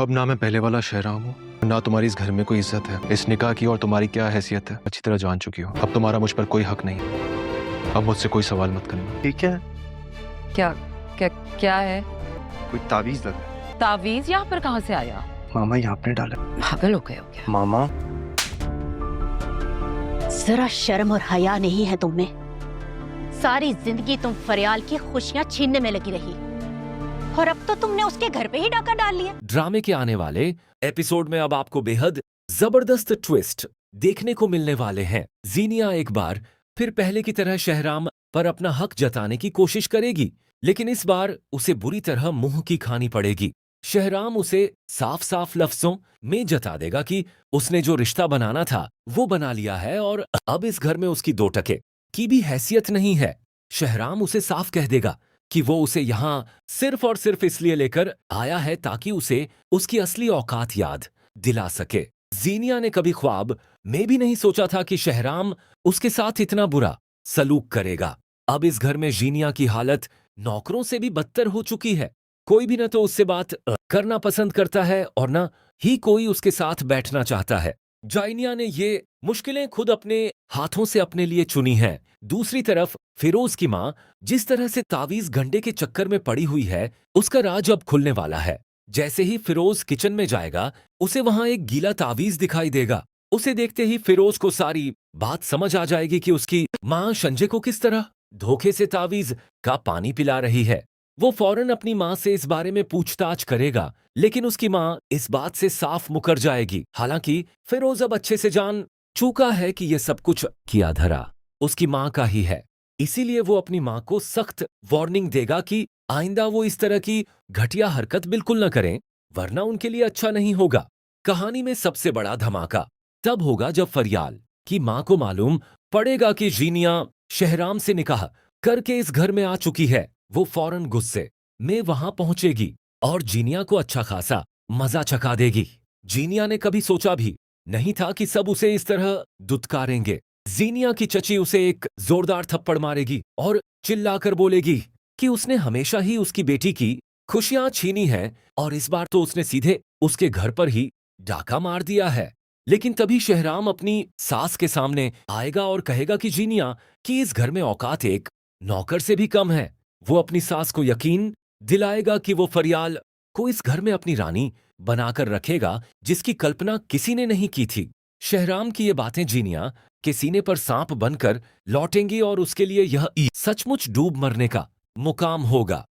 अब ना मैं पहले वाला शहराम हूँ, ना तुम्हारी इस घर में कोई इज्जत है। इस निकाह की और तुम्हारी क्या हैसियत है अच्छी तरह जान चुकी हो। अब तुम्हारा मुझ पर कोई हक नहीं। अब मुझसे कोई सवाल मत करना। ठीक है। क्या क्या क्या है? कोई तावीज लगा। तावीज यहाँ पर कहाँ से आया? मामा यहाँ आपने डाला। पागल हो गए हो क्या? मामा जरा शर्म और हया नहीं है तुम में। सारी जिंदगी तुम फरियाल की खुशियां छीनने में लगी रही और अब तो तुमने उसके घर पे ही डाका डाल लिया। ड्रामे के आने वाले एपिसोड में अब आपको बेहद जबरदस्त ट्विस्ट देखने को मिलने वाले हैं। जीनिया एक बार फिर पहले की तरह शहराम पर अपना हक जताने की कोशिश करेगी, लेकिन इस बार उसे बुरी तरह मुंह की खानी पड़ेगी। शहराम उसे साफ साफ लफ्जों में जता देगा कि उसने जो रिश्ता बनाना था वो बना लिया है और अब इस घर में उसकी 2 टके की भी हैसियत नहीं है। शहराम उसे साफ कह देगा कि वो उसे यहाँ सिर्फ और सिर्फ इसलिए लेकर आया है ताकि उसे उसकी असली औकात याद दिला सके। जीनिया ने कभी ख्वाब में भी नहीं सोचा था कि शहराम उसके साथ इतना बुरा सलूक करेगा। अब इस घर में जीनिया की हालत नौकरों से भी बदतर हो चुकी है। कोई भी न तो उससे बात करना पसंद करता है और न ही कोई उसके साथ बैठना चाहता है। जाइनिया ने ये मुश्किलें खुद अपने हाथों से अपने लिए चुनी हैं। दूसरी तरफ फिरोज की माँ जिस तरह से तावीज गंडे के चक्कर में पड़ी हुई है, उसका राज अब खुलने वाला है। जैसे ही फिरोज किचन में जाएगा, उसे वहां एक गीला तावीज दिखाई देगा। उसे देखते ही फिरोज को सारी बात समझ आ जाएगी कि उसकी माँ संजय को किस तरह धोखे से तावीज का पानी पिला रही है। वो फौरन अपनी माँ से इस बारे में पूछताछ करेगा, लेकिन उसकी माँ इस बात से साफ मुकर जाएगी। हालांकि फिरोज अब अच्छे से जान चूका है कि यह सब कुछ किया धरा उसकी माँ का ही है। इसीलिए वो अपनी माँ को सख्त वार्निंग देगा कि आइंदा वो इस तरह की घटिया हरकत बिल्कुल न करें, वरना उनके लिए अच्छा नहीं होगा। कहानी में सबसे बड़ा धमाका तब होगा जब फरियाल की माँ को मालूम पड़ेगा कि जीनिया शहराम से निकाह करके इस घर में आ चुकी है। वो फौरन गुस्से में वहां पहुंचेगी और जीनिया को अच्छा खासा मजा चखा देगी। जीनिया ने कभी सोचा भी नहीं था कि सब उसे इस तरह दुत्कारेंगे। जीनिया की चची उसे एक जोरदार थप्पड़ मारेगी और चिल्लाकर बोलेगी कि उसने हमेशा ही उसकी बेटी की खुशियां छीनी हैं और इस बार तो उसने सीधे उसके घर पर ही डाका मार दिया है। लेकिन तभी शहराम अपनी सास के सामने आएगा और कहेगा कि जीनिया कि इस घर में औकात एक नौकर से भी कम है। वो अपनी सास को यकीन दिलाएगा कि वो फरियाल को इस घर में अपनी रानी बनाकर रखेगा, जिसकी कल्पना किसी ने नहीं की थी। शहराम की ये बातें जीनिया के सीने पर सांप बनकर लौटेंगी और उसके लिए यह सचमुच डूब मरने का मुकाम होगा।